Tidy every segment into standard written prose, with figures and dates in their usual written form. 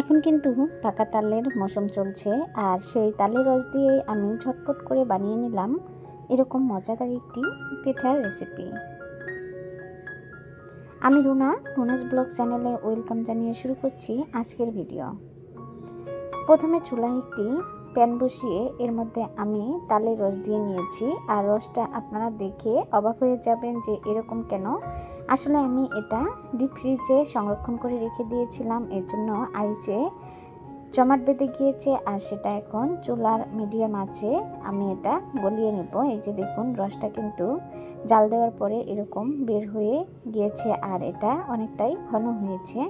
এখন কিন্তু পাকা তালের মৌসুম চলছে, আর সেই তালের রস দিয়ে আমি ঝটপট করে বানিয়ে নিলাম এরকম মজাদার একটি পিঠার রেসিপি। আমি রুনাস ব্লগ চ্যানেলে ওয়েলকাম জানিয়ে শুরু করছি আজকের ভিডিও। প্রথমে চুলায় একটি প্যান বসিয়ে এর মধ্যে আমি তালের রস দিয়ে নিয়েছি, আর রসটা আপনারা দেখে অবাক হয়ে যাবেন যে এরকম কেন। আসলে আমি এটা ডিপ ফ্রিজে সংরক্ষণ করে রেখে দিয়েছিলাম, এর জন্য আইসে জমাট বেঁধে গিয়েছে, আর সেটা এখন চুলার মিডিয়াম আছে আমি এটা গলিয়ে নেব। এই যে দেখুন, রসটা কিন্তু জাল দেওয়ার পরে এরকম বের হয়ে গিয়েছে, আর এটা অনেকটাই ঘন হয়েছে।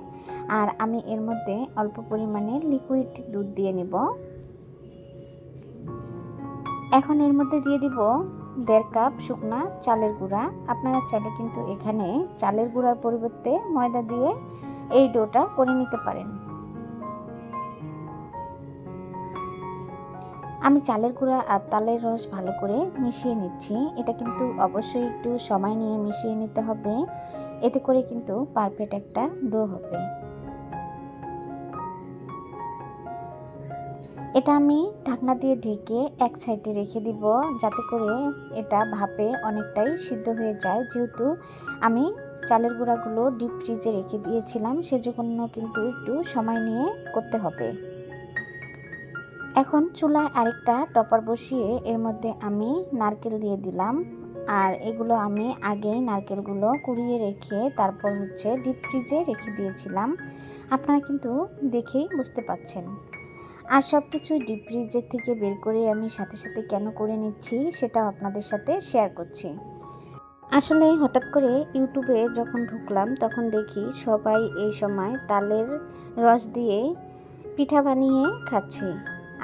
আর আমি এর মধ্যে অল্প পরিমাণে লিকুইড দুধ দিয়ে নেব। এখন এর মধ্যে দিয়ে দিব 1.5 কাপ শুকনা চালের গুঁড়া। আপনারা চাইলে কিন্তু এখানে চালের গুঁড়ার পরিবর্তে ময়দা দিয়ে এই ডোটা করে নিতে পারেন। আমি চালের গুঁড়া আর তালের রস ভালো করে মিশিয়ে নিচ্ছি। এটা কিন্তু অবশ্যই একটু সময় নিয়ে মিশিয়ে নিতে হবে, এতে করে কিন্তু পারফেক্ট একটা ডো হবে। এটা আমি ঢাকনা দিয়ে ঢেকে এক সাইডে রেখে দিব, যাতে করে এটা ভাপে অনেকটাই সিদ্ধ হয়ে যায়। যেহেতু আমি চালের গুঁড়াগুলো ডিপ ফ্রিজে রেখে দিয়েছিলাম, সেজন্য কিন্তু একটু সময় নিয়ে করতে হবে। এখন চুলায় আরেকটা টপার বসিয়ে এর মধ্যে আমি নারকেল দিয়ে দিলাম, আর এগুলো আমি আগেই নারকেলগুলো কুড়িয়ে রেখে তারপর ডিপ ফ্রিজে রেখে দিয়েছিলাম। আপনারা কিন্তু দেখেই বুঝতে পাচ্ছেন। আর সব কিছু ডিপ ফ্রিজের থেকে বের করে আমি সাথে সাথে কেন করে নিচ্ছি সেটাও আপনাদের সাথে শেয়ার করছি। আসলে হঠাৎ করে ইউটিউবে যখন ঢুকলাম তখন দেখি সবাই এই সময় তালের রস দিয়ে পিঠা বানিয়ে খাচ্ছে,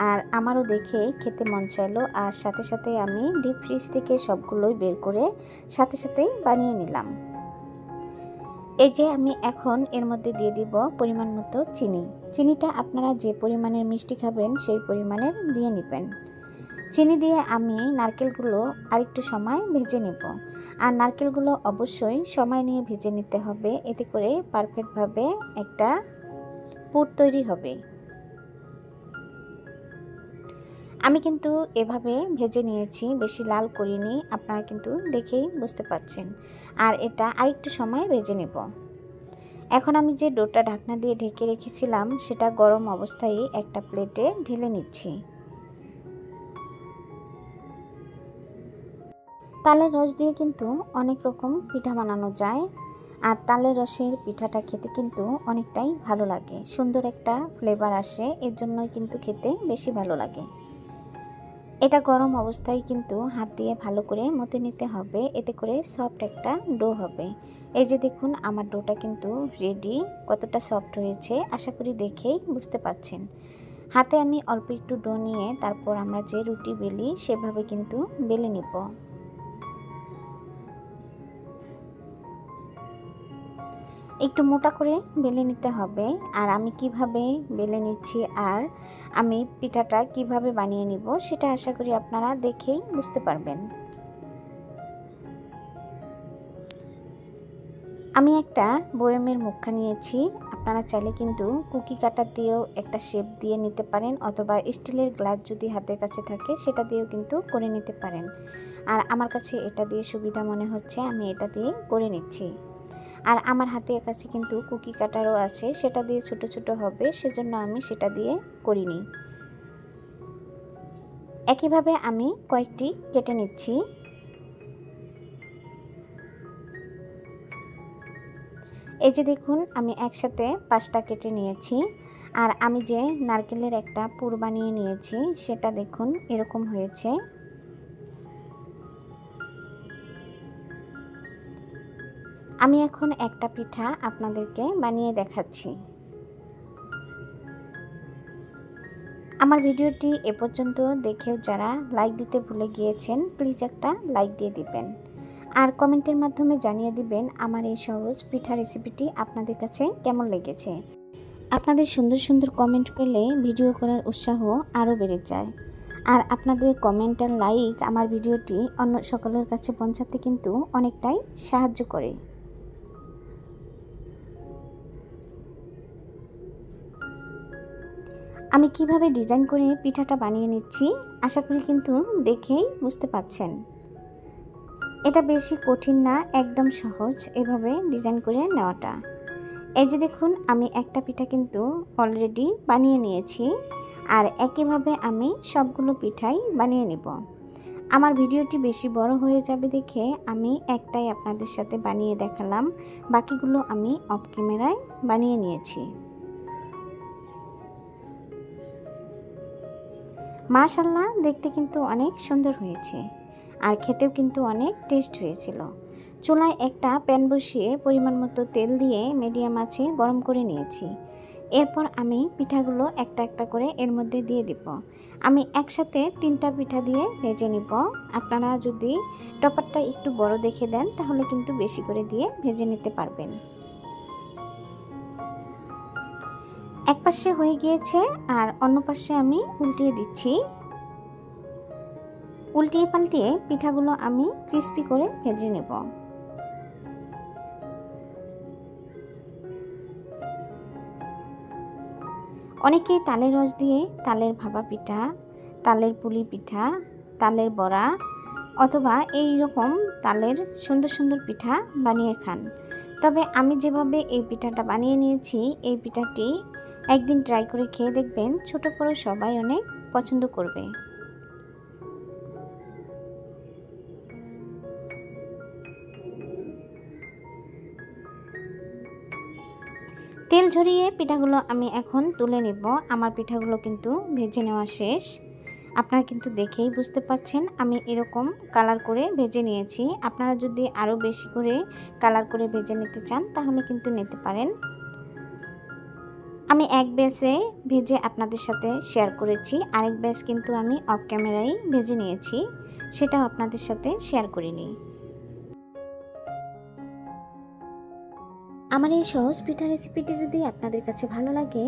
আর আমারও দেখে খেতে মন চাইলো, আর সাথে সাথে আমি ডিপ ফ্রিজ থেকে সবগুলোই বের করে সাথে সাথেই বানিয়ে নিলাম। এই যে আমি এখন এর মধ্যে দিয়ে দিব পরিমাণ মতো চিনি। চিনিটা আপনারা যে পরিমাণের মিষ্টি খাবেন সেই পরিমাণের দিয়ে নেবেন। চিনি দিয়ে আমি নারকেলগুলো আরেকটু সময় ভেজে নেব, আর নারকেলগুলো অবশ্যই সময় নিয়ে ভেজে নিতে হবে, এতে করে পারফেক্টভাবে একটা পুর তৈরি হবে। আমি কিন্তু এভাবে ভেজে নিয়েছি, বেশি লাল করিনি, আপনারা কিন্তু দেখেই বুঝতে পাচ্ছেন। আর এটা আরেকটু সময় ভেজে নেব। এখন আমি যে ডোটা ঢাকনা দিয়ে ঢেকে রেখেছিলাম সেটা গরম অবস্থায় একটা প্লেটে ঢেলে নিচ্ছি। তালের রস দিয়ে কিন্তু অনেক রকম পিঠা বানানো যায়, আর তালের রসের পিঠাটা খেতে কিন্তু অনেকটাই ভালো লাগে, সুন্দর একটা ফ্লেভার আসে, এর জন্যই কিন্তু খেতে বেশি ভালো লাগে। এটা গরম অবস্থায় কিন্তু হাত দিয়ে ভালো করে মতে নিতে হবে, এতে করে সফট একটা ডো হবে। এই যে দেখুন, আমার ডোটা কিন্তু রেডি। কতটা সফট হয়েছে আশা করি দেখেই বুঝতে পারছেন। হাতে আমি অল্প একটু ডো নিয়ে তারপর আমরা যে রুটি বেলি সেভাবে কিন্তু বেলে নিব। একটু মোটা করে বেলে নিতে হবে। আর আমি কিভাবে বেলে নিচ্ছি আর আমি পিঠাটা কিভাবে বানিয়ে নিব সেটা আশা করি আপনারা দেখেই বুঝতে পারবেন। আমি একটা বয়মের মুখা নিয়েছি, আপনারা চাইলে কিন্তু কুকি কাটার দিয়েও একটা শেপ দিয়ে নিতে পারেন, অথবা স্টিলের গ্লাস যদি হাতের কাছে থাকে সেটা দিয়েও কিন্তু করে নিতে পারেন। আর আমার কাছে এটা দিয়ে সুবিধা মনে হচ্ছে, আমি এটা দিয়ে করে নিচ্ছি। আর আমার হাতের কাছে কিন্তু কুকি কাটারও আছে, সেটা দিয়ে ছোট ছোট হবে, সেজন্য আমি সেটা দিয়ে করিনি। একইভাবে আমি কয়েকটি কেটে নিচ্ছি। এই যে দেখুন, আমি একসাথে 5টা কেটে নিয়েছি। আর আমি যে নারকেলের একটা পুর বানিয়ে নিয়েছি সেটা দেখুন এরকম হয়েছে। আমি এখন একটা পিঠা আপনাদেরকে বানিয়ে দেখাচ্ছি। আমার ভিডিওটি এ পর্যন্ত দেখেও যারা লাইক দিতে ভুলে গিয়েছেন প্লিজ একটা লাইক দিয়ে দিবেন, আর কমেন্টের মাধ্যমে জানিয়ে দিবেন আমার এই সহজ পিঠা রেসিপিটি আপনাদের কাছে কেমন লেগেছে। আপনাদের সুন্দর সুন্দর কমেন্ট পেলে ভিডিও করার উৎসাহ আরও বেড়ে যায়, আর আপনাদের কমেন্ট আর লাইক আমার ভিডিওটি অন্য সকলের কাছে পৌঁছাতে কিন্তু অনেকটাই সাহায্য করে। আমি কিভাবে ডিজাইন করে পিঠাটা বানিয়ে নিচ্ছি আশা করি কিন্তু দেখেই বুঝতে পাচ্ছেন। এটা বেশি কঠিন না, একদম সহজ এভাবে ডিজাইন করে নেওয়াটা। এই যে দেখুন আমি একটা পিঠা কিন্তু অলরেডি বানিয়ে নিয়েছি, আর একইভাবে আমি সবগুলো পিঠাই বানিয়ে নেব। আমার ভিডিওটি বেশি বড় হয়ে যাবে দেখে আমি একটাই আপনাদের সাথে বানিয়ে দেখালাম, বাকিগুলো আমি অফ ক্যামেরায় বানিয়ে নিয়েছি। মাশাআল্লাহ, দেখতে কিন্তু অনেক সুন্দর হয়েছে আর খেতেও কিন্তু অনেক টেস্ট হয়েছিল। চুলায় একটা প্যান বসিয়ে পরিমাণ মতো তেল দিয়ে মিডিয়াম আঁচে গরম করে নিয়েছি। এরপর আমি পিঠাগুলো একটা একটা করে এর মধ্যে দিয়ে দিব। আমি একসাথে 3টা পিঠা দিয়ে ভেজে নিব। আপনারা যদি টপারটা একটু বড় দেখে দেন তাহলে কিন্তু বেশি করে দিয়ে ভেজে নিতে পারবেন। এক পাশে হয়ে গিয়েছে আর অন্য পাশে আমি উল্টিয়ে দিচ্ছি। উল্টিয়ে পাল্টিয়ে পিঠাগুলো আমি ক্রিস্পি করে ভেজে নেব। অনেকেই তালের রস দিয়ে তালের ভাপা পিঠা, তালের পুলি পিঠা, তালের বড়া অথবা এই রকম তালের সুন্দর সুন্দর পিঠা বানিয়ে খান। তবে আমি যেভাবে এই পিঠাটা বানিয়ে নিয়েছি, এই পিঠাটি একদিন ট্রাই করে খেয়ে দেখবেন, ছোট বড় সবাই অনেক পছন্দ করবে। তেল ঝরিয়ে পিঠাগুলো আমি এখন তুলে নেব। আমার পিঠাগুলো কিন্তু ভেজে নেওয়া শেষ। আপনারা কিন্তু দেখেই বুঝতে পাচ্ছেন আমি এরকম কালার করে ভেজে নিয়েছি। আপনারা যদি আরও বেশি করে কালার করে ভেজে নিতে চান তাহলে কিন্তু নিতে পারেন। আমি এক ব্যাচে ভেজে আপনাদের সাথে শেয়ার করেছি, আরেক ব্যাচ কিন্তু আমি অফ ক্যামেরায় ভেজে নিয়েছি, সেটাও আপনাদের সাথে শেয়ার করিনি। আমার এই সহজ পিঠা রেসিপিটি যদি আপনাদের কাছে ভালো লাগে,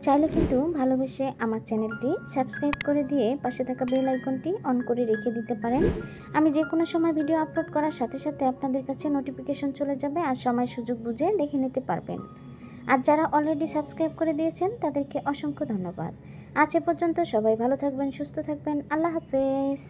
চাইলে কিন্তু ভালোবেসে আমার চ্যানেলটি সাবস্ক্রাইব করে দিয়ে পাশে থাকা বেল আইকনটি অন করে রেখে দিতে পারেন। আমি যে কোনো সময় ভিডিও আপলোড করার সাথে সাথে আপনাদের কাছে নোটিফিকেশন চলে যাবে আর সময় সুযোগ বুঝে দেখে নিতে পারবেন। আর যারা অলরেডি সাবস্ক্রাইব করে দিয়েছেন তাদেরকে অসংখ্য ধন্যবাদ। আজ এ পর্যন্ত সবাই ভালো থাকবেন, সুস্থ থাকবেন। আল্লাহ হাফেজ।